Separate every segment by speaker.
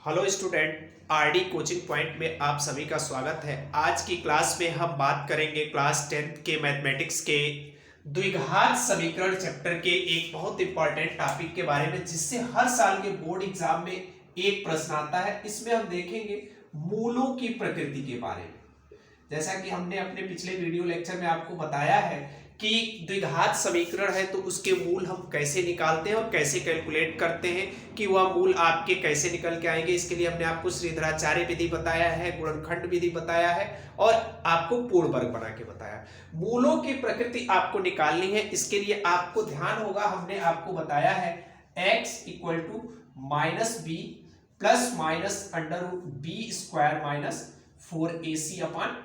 Speaker 1: Hello student, RD coaching point में आप सभी का स्वागत है। आज की क्लास में हम बात करेंगे क्लास 10th के मैथमेटिक्स के द्विघात समीकरण चैप्टर के एक बहुत इंपॉर्टेंट टॉपिक के बारे में, जिससे हर साल के बोर्ड एग्जाम में एक प्रश्न आता है। इसमें हम देखेंगे मूलों की प्रकृति के बारे में। जैसा कि हमने अपने पिछले वीडियो लेक्चर में आपको बताया है कि द्विघात समीकरण है तो उसके मूल हम कैसे निकालते हैं और कैसे कैलकुलेट करते हैं कि वह मूल आपके कैसे निकल के आएंगे। इसके लिए हमने आपको श्रीधराचार्य विधि बताया है, गुणनखंड विधि बताया है और आपको पूर्ण वर्ग बना के बताया। मूलों की प्रकृति आपको निकालनी है। इसके लिए आपको ध्यान होगा, हमने आपको बताया है x equal to minus b plus minus under root b square minus 4ac upon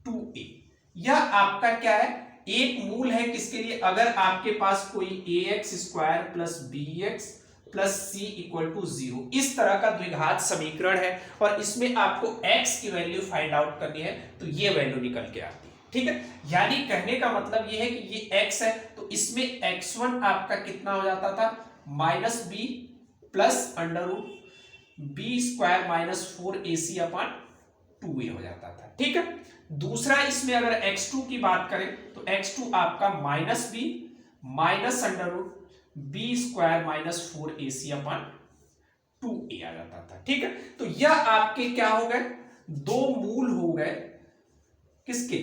Speaker 1: 2a। यह आपका क्या है, एक मूल है। किसके लिए? अगर आपके पास कोई ax square plus bx plus c equal to 0 इस तरह का द्विघात समीकरण है और इसमें आपको x की वैल्यू फाइंड आउट करनी है, तो ये वैल्यू निकल के आती है। ठीक है, यानी कहने का मतलब ये है कि ये x है तो इसमें x1 आपका कितना हो जाता था, minus b plus under root b square minus 4ac upon 2a हो जाता था। ठीक है, दूसरा इसमें अगर x2 की बात करें तो x2 आपका minus b minus under root b square minus 4ac upon 2a आ जाता था। ठीक है, तो यह आपके क्या हो गए, दो मूल हो गए किसके,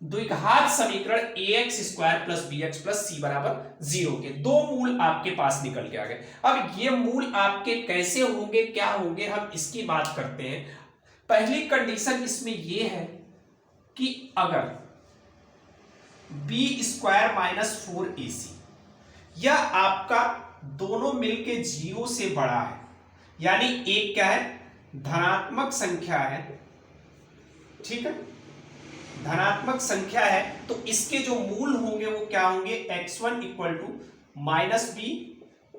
Speaker 1: द्विघात समीकरण ax square plus bx plus c बराबर 0 के दो मूल आपके पास निकल के आ गए। अब ये मूल आपके कैसे होंगे, क्या होंगे, हम इसकी बात करते हैं। पहली कंडीशन इसमें यह है कि अगर बी स्क्वायर माइनस 4ac यह आपका दोनों मिलके 0 से बड़ा है, यानी एक क्या है, धनात्मक संख्या है। ठीक है, धनात्मक संख्या है तो इसके जो मूल होंगे वो क्या होंगे, x1 equal to minus b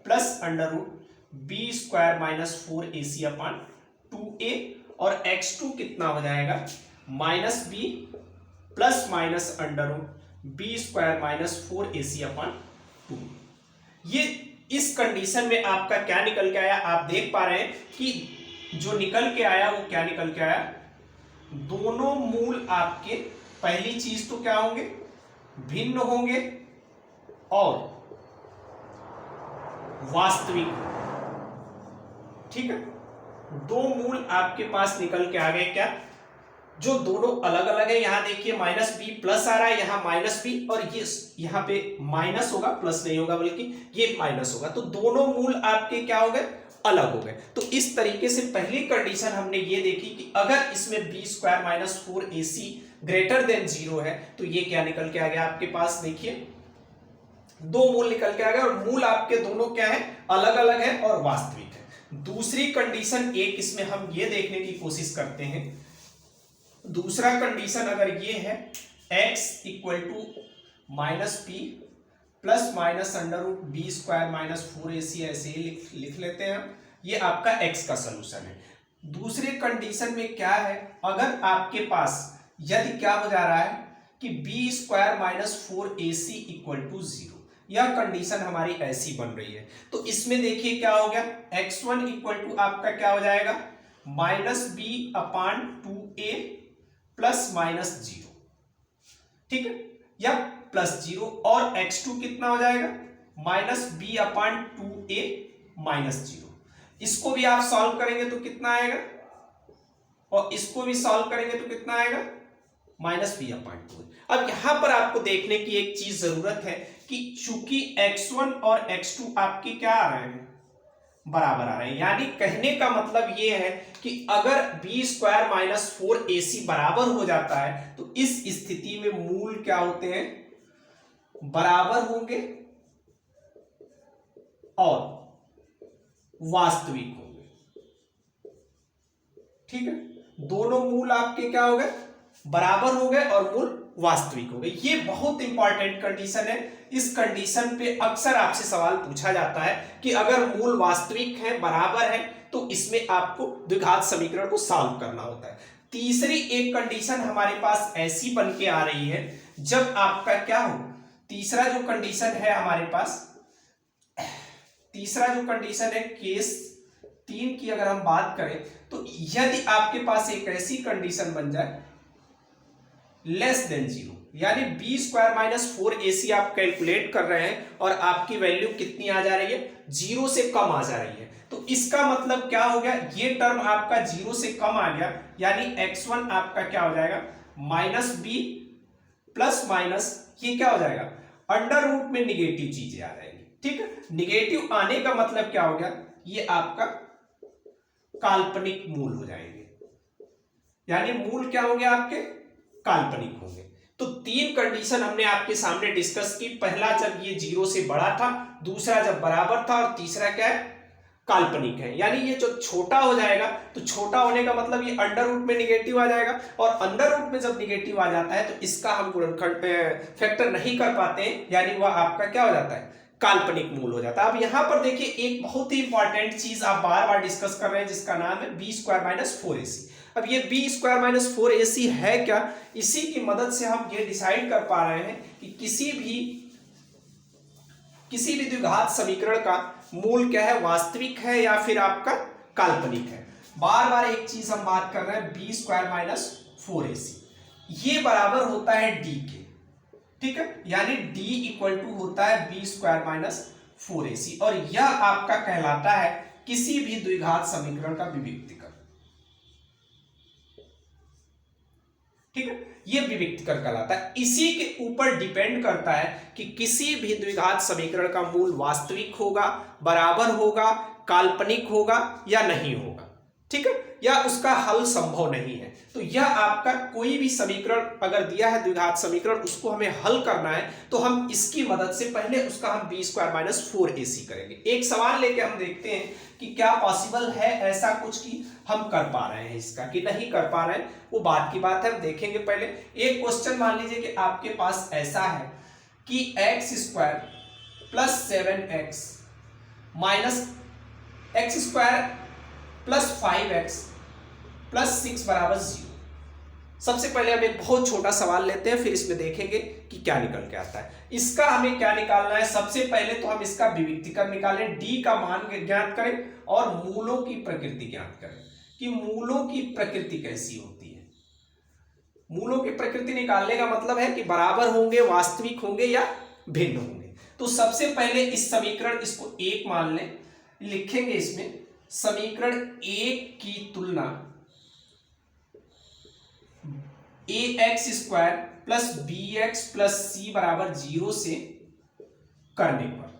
Speaker 1: plus under root b square minus 4ac upon 2a और x2 कितना हो जाएगा, minus b plus minus under root b square minus 4ac upon 2। ये इस कंडीशन में आपका क्या निकल के आया, आप देख पा रहे हैं कि जो निकल के आया वो क्या निकल के आया, दोनों मूल आपके पहली चीज तो क्या होंगे, भिन्न होंगे और वास्तविक। ठीक है, दो मूल आपके पास निकल के आ गए, क्या, जो दोनों अलग अलग है। यहां देखिए माइनस बी प्लस आ रहा है, यहां माइनस बी और ये यहां पे माइनस होगा, प्लस नहीं होगा बल्कि ये माइनस होगा, तो दोनों मूल आपके क्या हो गए, अलग हो गए। तो इस तरीके से पहली कंडीशन हमने ये देखी कि अगर इसमें b square minus 4ac greater than 0 है तो ये क्या निकल के आ गया आपके पास, देखिए दो मूल निकल के आ गए और मूल आपके दोनों क्या है, अलग अलग है और वास्तविक है। दूसरी कंडीशन एक इसमें हम ये देखने की कोशिश करते हैं, दूसरा कंडीशन अगर ये है x equal to minus p plus minus under root b square minus 4ac, ऐसे ही लिख लेते हैं हम, ये आपका x का सलूशन है। दूसरे कंडीशन में क्या है, अगर आपके पास यदि क्या हो जा रहा है कि b square minus 4ac equal to 0, यह कंडीशन हमारी ऐसी बन रही है, तो इसमें देखिए क्या हो गया, x1 इक्वल टू आपका क्या हो जाएगा, माइनस बी अपान 2a प्लस माइनस 0। ठीक है, या प्लस 0 और x2 कितना हो जाएगा, माइनस बी अपान 2a माइनस 0। इसको भी आप सॉल्व करेंगे तो कितना आएगा, और इसको भी सॉल्व करेंगे तो कितना आएगा, माइनस बी अपान 2। अब यहां पर आपको देखने की एक चीज जरूरत है कि चूंकि x1 और x2 आपके क्या आ रहे हैं, बराबर आ रहे हैं, यानी कहने का मतलब यह है कि अगर बी स्क्वायर माइनस 4ac बराबर हो जाता है तो इस स्थिति में मूल क्या होते हैं, बराबर होंगे और वास्तविक होंगे। ठीक है, दोनों मूल आपके क्या हो गए, बराबर हो गए और मूल वास्तविक हो गए। ये बहुत इंपॉर्टेंट कंडीशन है। इस कंडीशन पे अक्सर आपसे सवाल पूछा जाता है कि अगर मूल वास्तविक है, बराबर है, तो इसमें आपको द्विघात समीकरण को सॉल्व करना होता है। तीसरी एक कंडीशन हमारे पास ऐसी बन के आ रही है, जब आपका क्या हो, तीसरा जो कंडीशन है हमारे पास, तीसरा जो कंडीशन है केस 3 की अगर हम बात करें तो यदि आपके पास एक ऐसी कंडीशन बन जाए लेस देन 0, यानी बी स्क्वायर माइनस 4ac आप कैलकुलेट कर रहे हैं और आपकी वैल्यू कितनी आ जा रही है, 0 से कम आ जा रही है, तो इसका मतलब क्या हो गया, ये टर्म आपका 0 से कम आ गया, यानी x1 आपका क्या हो जाएगा माइनस बी प्लस माइनस ये क्या हो जाएगा अंडर रूट में निगेटिव चीजें आ जाएंगी। ठीक है, निगेटिव आने का मतलब क्या हो गया, ये आपका काल्पनिक मूल हो जाएंगे, यानी मूल क्या होंगे आपके काल्पनिक होंगे। तो 3 कंडीशन हमने आपके सामने डिस्कस की, पहला जब ये 0 से बड़ा था, दूसरा जब बराबर था, और तीसरा क्या है काल्पनिक है। यानी ये जो छोटा हो जाएगा तो छोटा होने का मतलब ये अंडर रूट में निगेटिव आ जाएगा, और अंडर रूट में जब निगेटिव आ जाता है तो इसका हम गुणनखंड फैक्टर नहीं कर पाते हैं, यानी वह आपका क्या हो जाता है काल्पनिक मूल हो जाता है। अब यहां पर देखिए एक बहुत ही इंपॉर्टेंट चीज आप बार बार डिस्कस कर रहे हैं जिसका नाम है बी स्क्वायर माइनस 4ac। अब ये बी स्क्वायर माइनस 4ac है क्या, इसी की मदद से हम ये डिसाइड कर पा रहे हैं कि किसी भी द्विघात समीकरण का मूल क्या है, वास्तविक है या फिर आपका काल्पनिक है। बार बार एक चीज हम बात कर रहे हैं, बी स्क्वायर माइनस 4ac ये बराबर होता है डी के। ठीक है, यानी d इक्वल टू होता है बी स्क्वायर माइनस 4ac, और यह आपका कहलाता है किसी भी द्विघात समीकरण का विविक्तिकर। ठीक है, ये विविक्तिकर कहलाता है। इसी के ऊपर डिपेंड करता है कि किसी भी द्विघात समीकरण का मूल वास्तविक होगा, बराबर होगा, काल्पनिक होगा या नहीं होगा। ठीक है, या उसका हल संभव नहीं है। तो यह आपका कोई भी समीकरण अगर दिया है द्विघात समीकरण, उसको हमें हल करना है तो हम इसकी मदद से पहले उसका हम बी स्क्वायर माइनस 4ac करेंगे। एक सवाल लेके हम देखते हैं कि क्या पॉसिबल है ऐसा कुछ कि हम कर पा रहे हैं इसका कि नहीं कर पा रहे हैं, वो बात की बात है, हम देखेंगे। पहले एक क्वेश्चन मान लीजिए कि आपके पास ऐसा है कि x square plus 7x minus x square plus 5x plus 6 बराबर 0। सबसे पहले हम एक बहुत छोटा सवाल लेते हैं, फिर इसमें देखेंगे कि क्या निकल के आता है। इसका हमें क्या निकालना है, सबसे पहले तो हम इसका विविक्तिकर निकालें, डी का मान ज्ञात करें और मूलों की प्रकृति ज्ञात करें कि मूलों की प्रकृति कैसी होती है। मूलों की प्रकृति निकालने का मतलब है कि बराबर होंगे, वास्तविक होंगे या भिन्न होंगे। तो सबसे पहले इस समीकरण इसको 1 मान लें, लिखेंगे इसमें समीकरण 1 की तुलना ax square plus bx plus c बराबर 0 से करने पर।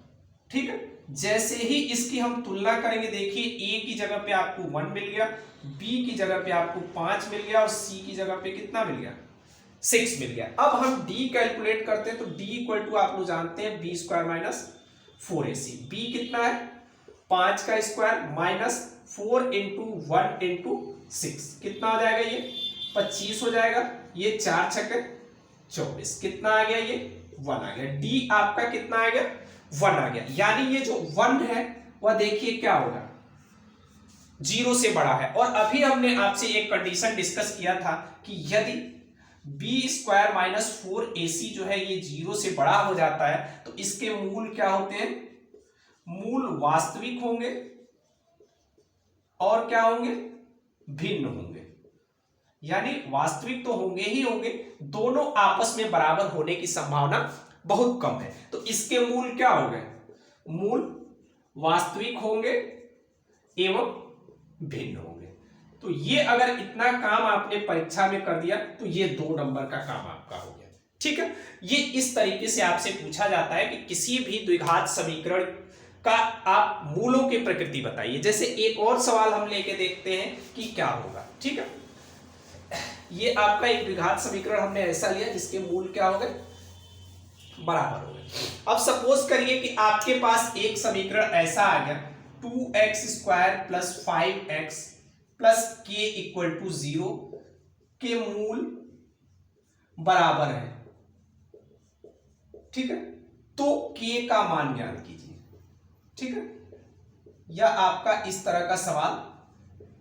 Speaker 1: ठीक है, जैसे ही इसकी हम तुलना करेंगे, देखिए a की जगह पे आपको 1 मिल गया, b की जगह पे आपको 5 मिल गया और c की जगह पे कितना मिल गया 6 मिल गया। अब हम d कैलकुलेट करते हैं तो d इक्वल टू आप लोग जानते हैं B square minus 4ac। b कितना है 5 का स्क्वायर माइनस 4 इंटू 1 इंटू 6 कितना हो जाएगा, ये 25 हो जाएगा, ये 4 छक्के 24 कितना आ गया, ये 1 आ गया। डी आपका कितना आ गया 1 आ गया, यानी ये जो 1 है वह देखिए क्या होगा 0 से बड़ा है। और अभी हमने आपसे एक कंडीशन डिस्कस किया था कि यदि बी स्क्वायर माइनस 4ac जो है ये 0 से बड़ा हो जाता है तो इसके मूल क्या होते हैं, मूल वास्तविक होंगे और क्या होंगे भिन्न होंगे। यानी वास्तविक तो होंगे ही होंगे, दोनों आपस में बराबर होने की संभावना बहुत कम है। तो इसके मूल क्या हो गए, मूल वास्तविक होंगे एवं भिन्न होंगे। तो ये अगर इतना काम आपने परीक्षा में कर दिया तो ये 2 नंबर का काम आपका हो गया। ठीक है, ये इस तरीके से आपसे पूछा जाता है कि किसी भी द्विघात समीकरण का आप मूलों की प्रकृति बताइए। जैसे एक और सवाल हम लेके देखते हैं कि क्या होगा। ठीक है, ये आपका एक द्विघात समीकरण हमने ऐसा लिया जिसके मूल क्या हो गए बराबर हो गए। अब सपोज करिए कि आपके पास एक समीकरण ऐसा आ गया 2x square plus 5x plus k equal to 0 के मूल बराबर है। ठीक है, तो k का मान ज्ञात कीजिए। ठीक है, यह आपका इस तरह का सवाल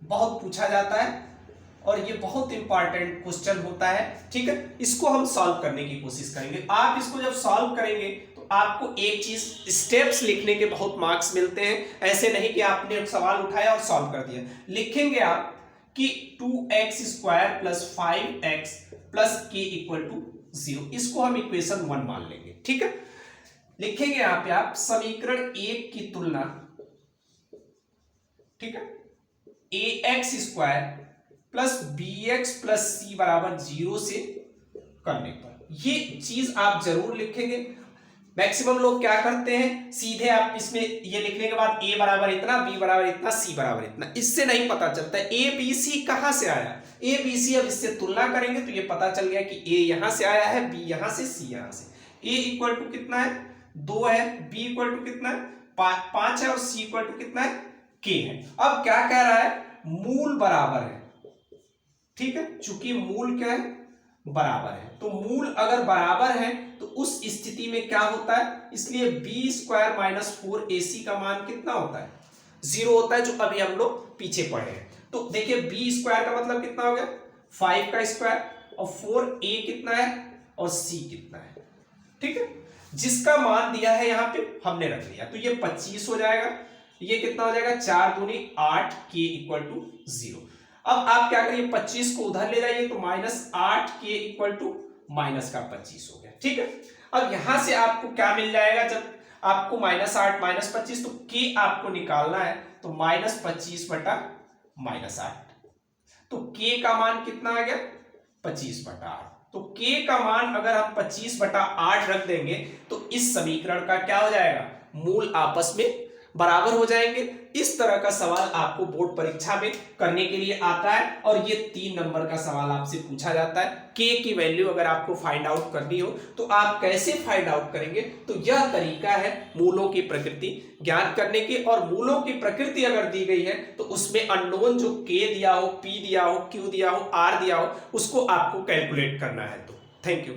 Speaker 1: बहुत पूछा जाता है और ये बहुत इंपॉर्टेंट क्वेश्चन होता है। ठीक है, इसको हम सॉल्व करने की कोशिश करेंगे। आप इसको जब सॉल्व करेंगे तो तो आपको एक चीज स्टेप्स लिखने के बहुत मार्क्स मिलते हैं। ऐसे नहीं कि आपने एक सवाल उठाया और सॉल्व कर दिया। लिखेंगे आप कि 2x² + 5x + k = 0, इसको हम इक्वेशन 1 मान लेंगे। ठीक है, लिखेंगे यहाँ पे आप समीकरण 1 की तुलना, ठीक है, ax² + bx + c = 0 से करने पर। ये चीज आप जरूर लिखेंगे। मैक्सिमम लोग क्या करते हैं, सीधे आप इसमें ये लिखने के बाद a = इतना, b = इतना, c = इतना, इससे नहीं पता चलता a b c कहां से आया। a b c अब इससे तुलना करेंगे तो ये पता चल गया कि a यहां से आया है, b यहां से, c यहां से। a = कितना है, 2 है, b = कितना है, 5 है, और c = कितना है, k है। अब क्या कह रहा है, मूल बराबर है। ठीक है, चूंकि मूल क्या है, बराबर है, तो मूल अगर बराबर है तो उस स्थिति में क्या होता है, इसलिए b² - 4ac का मान कितना होता है, 0 होता है, जो अभी हम लोग पीछे पढ़े हैं। तो देखिए b² का मतलब कितना हो गया, 5 का स्क्वायर, और 4a कितना है और c कितना है। ठीक है, जिसका मान दिया है यहां पे हमने रख लिया, तो ये 25 हो जाएगा, ये कितना हो जाएगा, 4 दूनी 8, k = 0। अब आप क्या करिए, 25 को उधर ले जाइए, तो -8 k = -25 हो गया। ठीक है, अब यहां से आपको क्या मिल जाएगा, जब आपको -8 -25, तो k आपको निकालना है, तो -25 बटा -8, तो k का मान कितना आ गया, 25/8। तो k का मान अगर हम 25/8 रख देंगे तो इस समीकरण का क्या हो जाएगा, मूल आपस में बराबर हो जाएंगे। इस तरह का सवाल आपको बोर्ड परीक्षा में करने के लिए आता है, और ये 3 नंबर का सवाल आपसे पूछा जाता है। k की वैल्यू अगर आपको फाइंड आउट करनी हो तो आप कैसे फाइंड आउट करेंगे, तो यह तरीका है मूलों की प्रकृति ज्ञात करने की। और मूलों की प्रकृति अगर दी गई है तो उसमें अननोन जो k दिया हो, p दिया हो, q दिया हो, r दिया हो, उसको आपको कैलकुलेट करना है। तो थैंक यू।